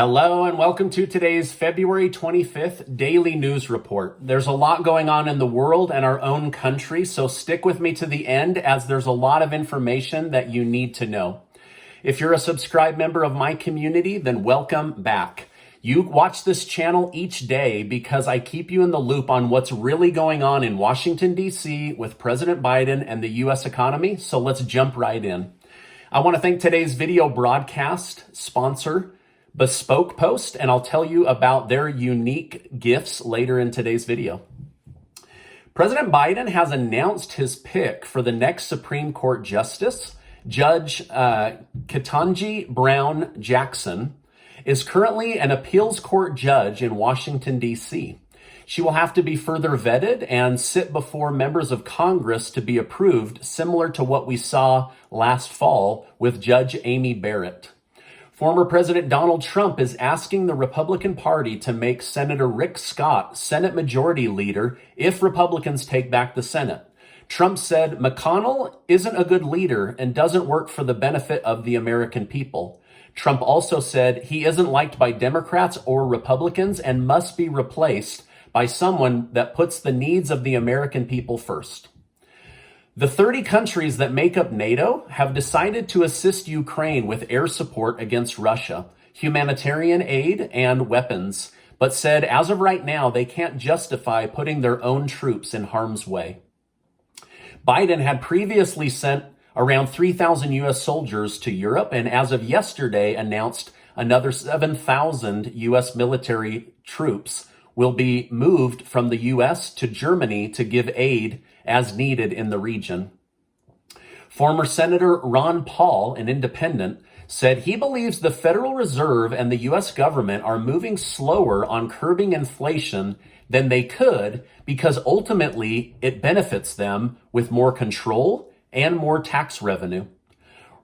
Hello and welcome to today's February 25th Daily News Report. There's a lot going on in the world and our own country, so stick with me to the end as there's a lot of information that you need to know. If you're a subscribed member of my community, then welcome back. You watch this channel each day because I keep you in the loop on what's really going on in Washington, D.C. with President Biden and the U.S. economy, so let's jump right in. I want to thank today's video broadcast sponsor, Bespoke Post, and I'll tell you about their unique gifts later in today's video. President Biden has announced his pick for the next Supreme Court Justice. Judge Ketanji Brown Jackson is currently an appeals court judge in Washington, D.C. She will have to be further vetted and sit before members of Congress to be approved, similar to what we saw last fall with Judge Amy Barrett. Former President Donald Trump is asking the Republican Party to make Senator Rick Scott Senate Majority Leader if Republicans take back the Senate. Trump said McConnell isn't a good leader and doesn't work for the benefit of the American people. Trump also said he isn't liked by Democrats or Republicans and must be replaced by someone that puts the needs of the American people first. The 30 countries that make up NATO have decided to assist Ukraine with air support against Russia, humanitarian aid, and weapons, but said as of right now they can't justify putting their own troops in harm's way. Biden had previously sent around 3,000 U.S. soldiers to Europe and as of yesterday announced another 7,000 U.S. military troops will be moved from the U.S. to Germany to give aid as needed in the region. Former Senator Ron Paul, an independent, said he believes the Federal Reserve and the U.S. government are moving slower on curbing inflation than they could because ultimately it benefits them with more control and more tax revenue.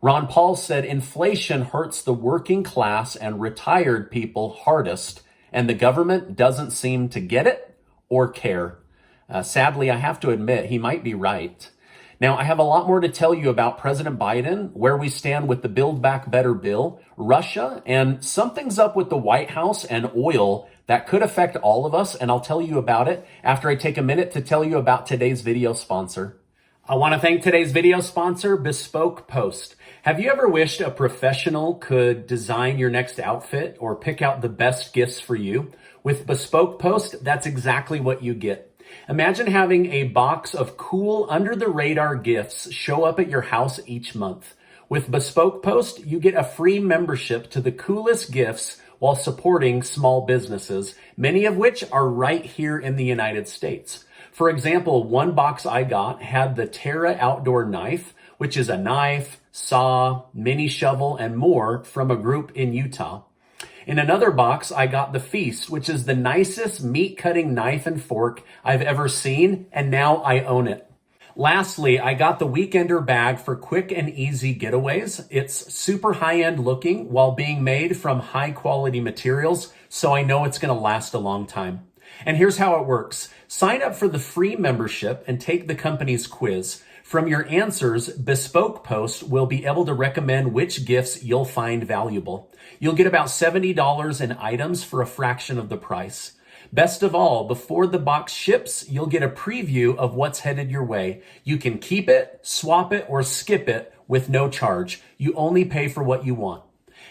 Ron Paul said inflation hurts the working class and retired people hardest, and the government doesn't seem to get it or care. Sadly, I have to admit, he might be right. Now, I have a lot more to tell you about President Biden, where we stand with the Build Back Better bill, Russia, and something's up with the White House and oil that could affect all of us, and I'll tell you about it after I take a minute to tell you about today's video sponsor. I want to thank today's video sponsor, Bespoke Post. Have you ever wished a professional could design your next outfit or pick out the best gifts for you? With Bespoke Post, that's exactly what you get. Imagine having a box of cool, under-the-radar gifts show up at your house each month. With Bespoke Post, you get a free membership to the coolest gifts while supporting small businesses, many of which are right here in the United States. For example, one box I got had the Terra Outdoor Knife, which is a knife, saw, mini shovel, and more from a group in Utah. In another box, I got the Feast, which is the nicest meat-cutting knife and fork I've ever seen, and now I own it. Lastly, I got the Weekender bag for quick and easy getaways. It's super high-end looking while being made from high-quality materials, so I know it's going to last a long time. And here's how it works. Sign up for the free membership and take the company's quiz. From your answers, Bespoke Post will be able to recommend which gifts you'll find valuable. You'll get about $70 in items for a fraction of the price. Best of all, before the box ships, you'll get a preview of what's headed your way. You can keep it, swap it, or skip it with no charge. You only pay for what you want.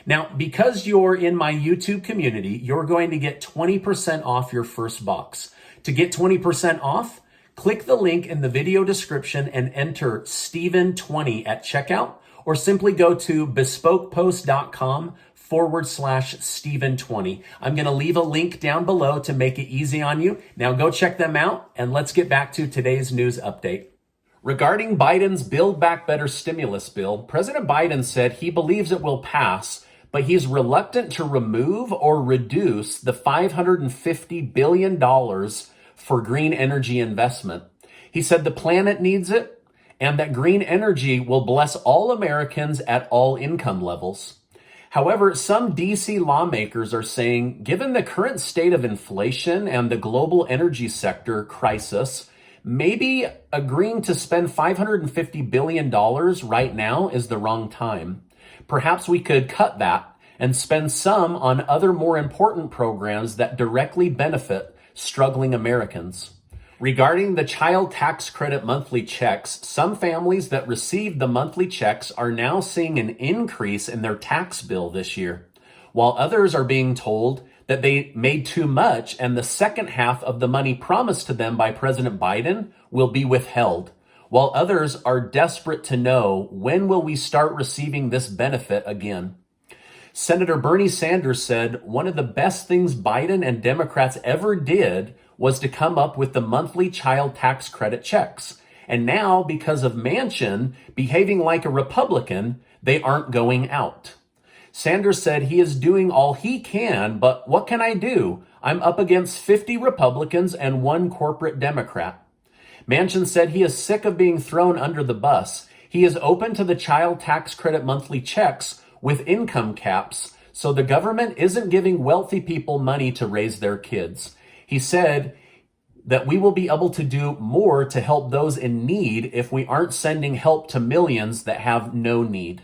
Now, because you're in my YouTube community, you're going to get 20% off your first box. To get 20% off, click the link in the video description and enter Stephen20 at checkout, or simply go to bespokepost.com/Stephen20. I'm going to leave a link down below to make it easy on you. Now go check them out, and let's get back to today's news update. Regarding Biden's Build Back Better stimulus bill, President Biden said he believes it will pass, but he's reluctant to remove or reduce the $550 billion for green energy investment. He said the planet needs it and that green energy will bless all Americans at all income levels. However, some DC lawmakers are saying, given the current state of inflation and the global energy sector crisis, maybe agreeing to spend $550 billion right now is the wrong time. Perhaps we could cut that and spend some on other more important programs that directly benefit struggling Americans. Regarding the child tax credit monthly checks, some families that received the monthly checks are now seeing an increase in their tax bill this year, while others are being told that they made too much and the second half of the money promised to them by President Biden will be withheld, while others are desperate to know, when will we start receiving this benefit again? Senator Bernie Sanders said one of the best things Biden and Democrats ever did was to come up with the monthly child tax credit checks. And now, because of Manchin behaving like a Republican, they aren't going out. Sanders said he is doing all he can, but what can I do? I'm up against 50 Republicans and one corporate Democrat. Manchin said he is sick of being thrown under the bus. He is open to the child tax credit monthly checks with income caps, so the government isn't giving wealthy people money to raise their kids. He said that we will be able to do more to help those in need if we aren't sending help to millions that have no need.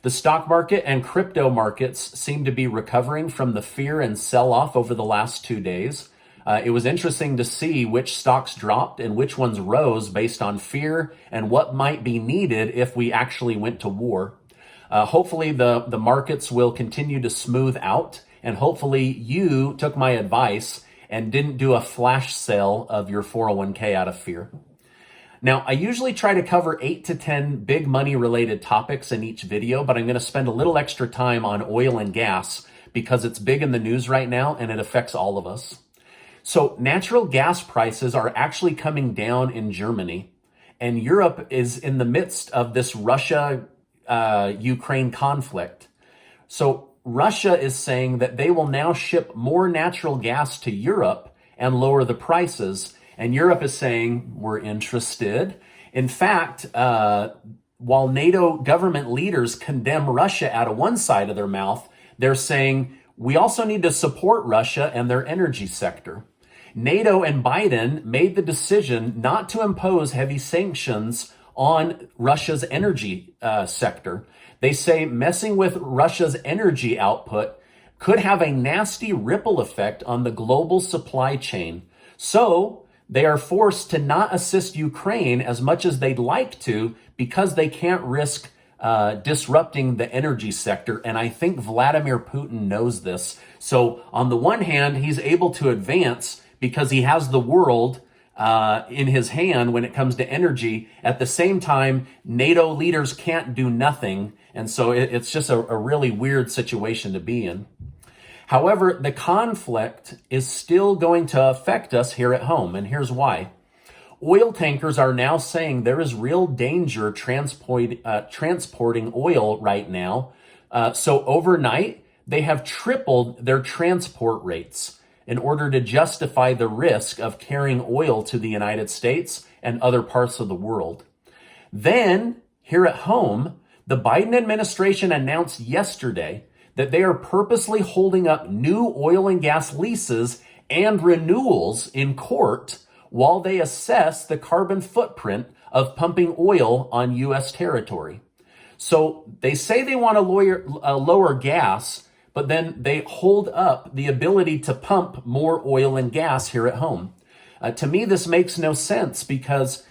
The stock market and crypto markets seem to be recovering from the fear and sell-off over the last 2 days. It was interesting to see which stocks dropped and which ones rose based on fear and what might be needed if we actually went to war. Hopefully the markets will continue to smooth out, and hopefully you took my advice and didn't do a flash sale of your 401k out of fear. Now, I usually try to cover 8 to 10 big money related topics in each video, but I'm going to spend a little extra time on oil and gas because it's big in the news right now and it affects all of us. So natural gas prices are actually coming down in Germany, and Europe is in the midst of this Russia-Ukraine conflict. So Russia is saying that they will now ship more natural gas to Europe and lower the prices. And Europe is saying, we're interested. In fact, while NATO government leaders condemn Russia out of one side of their mouth, they're saying, we also need to support Russia and their energy sector. NATO and Biden made the decision not to impose heavy sanctions on Russia's energy sector. They say messing with Russia's energy output could have a nasty ripple effect on the global supply chain. So they are forced to not assist Ukraine as much as they'd like to because they can't risk disrupting the energy sector. And I think Vladimir Putin knows this. So on the one hand, he's able to advance because he has the world in his hand when it comes to energy. At the same time, NATO leaders can't do nothing. And so it's just a really weird situation to be in. However, the conflict is still going to affect us here at home, and here's why. Oil tankers are now saying there is real danger transporting oil right now. So overnight, they have tripled their transport rates in order to justify the risk of carrying oil to the United States and other parts of the world. Then, here at home, the Biden administration announced yesterday that they are purposely holding up new oil and gas leases and renewals in court while they assess the carbon footprint of pumping oil on U.S. territory. So they say they want to lower gas, but then they hold up the ability to pump more oil and gas here at home. To me, this makes no sense because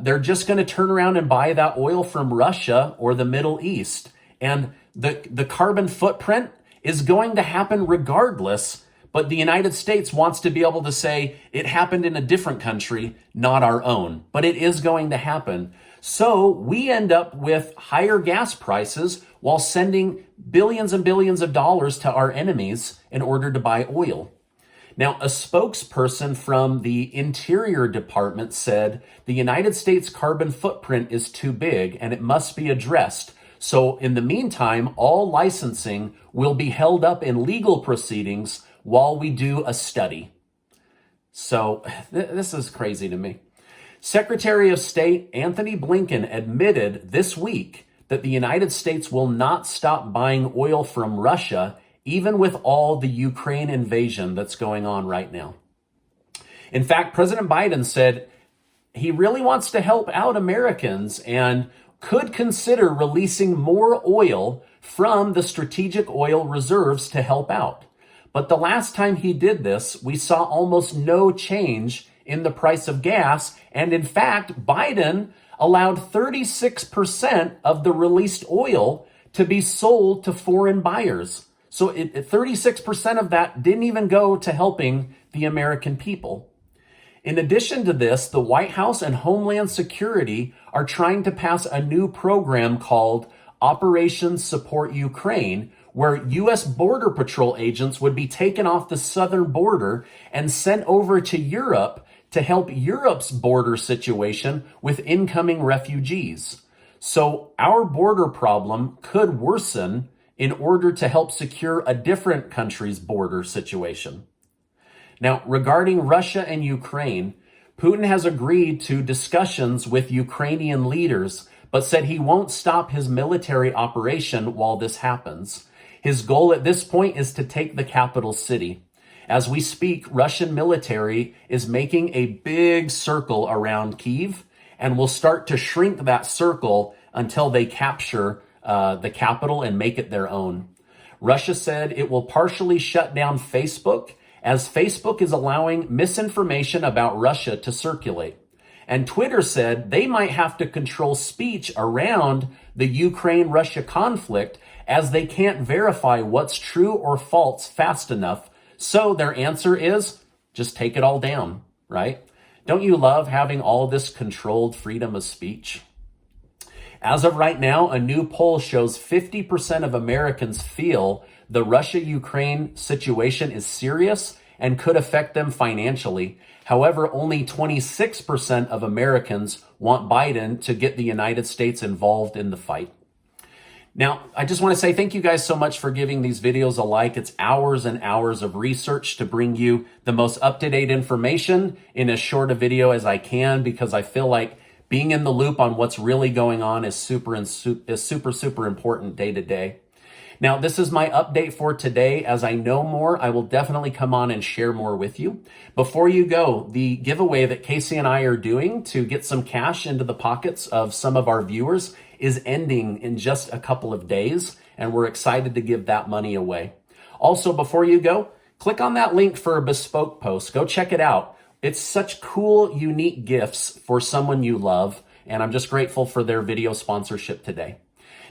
they're just going to turn around and buy that oil from Russia or the Middle East. And the carbon footprint is going to happen regardless, but the United States wants to be able to say it happened in a different country, not our own. But it is going to happen. So we end up with higher gas prices while sending billions and billions of dollars to our enemies in order to buy oil. Now, a spokesperson from the Interior Department said the United States carbon footprint is too big and it must be addressed. So in the meantime, all licensing will be held up in legal proceedings while we do a study. So this is crazy to me. Secretary of State Anthony Blinken admitted this week that the United States will not stop buying oil from Russia, even with all the Ukraine invasion that's going on right now. In fact, President Biden said he really wants to help out Americans and could consider releasing more oil from the strategic oil reserves to help out. But the last time he did this, we saw almost no change in the price of gas. And in fact, Biden allowed 36% of the released oil to be sold to foreign buyers. So 36% of that didn't even go to helping the American people. In addition to this, the White House and Homeland Security are trying to pass a new program called Operation Support Ukraine, where U.S. Border Patrol agents would be taken off the southern border and sent over to Europe to help Europe's border situation with incoming refugees. So our border problem could worsen in order to help secure a different country's border situation. Now, regarding Russia and Ukraine, Putin has agreed to discussions with Ukrainian leaders, but said he won't stop his military operation while this happens. His goal at this point is to take the capital city. As we speak, Russian military is making a big circle around Kyiv and will start to shrink that circle until they capture the capital and make it their own. Russia said it will partially shut down Facebook, as Facebook is allowing misinformation about Russia to circulate. And Twitter said they might have to control speech around the Ukraine-Russia conflict, as they can't verify what's true or false fast enough. So their answer is just take it all down, right? Don't you love having all this controlled freedom of speech? As of right now, a new poll shows 50% of Americans feel the Russia-Ukraine situation is serious and could affect them financially. However, only 26% of Americans want Biden to get the United States involved in the fight. Now, I just want to say thank you guys so much for giving these videos a like. It's hours and hours of research to bring you the most up-to-date information in as short a video as I can, because I feel like being in the loop on what's really going on is super important day to day. Now, this is my update for today. As I know more, I will definitely come on and share more with you. Before you go, the giveaway that Casey and I are doing to get some cash into the pockets of some of our viewers is ending in just a couple of days, and we're excited to give that money away. Also, before you go, click on that link for a bespoke post. Go check it out. It's such cool, unique gifts for someone you love, and I'm just grateful for their video sponsorship today.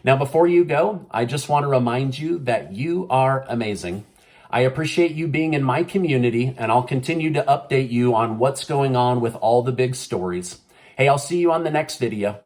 Now, before you go, I just want to remind you that you are amazing. I appreciate you being in my community, and I'll continue to update you on what's going on with all the big stories. Hey, I'll see you on the next video.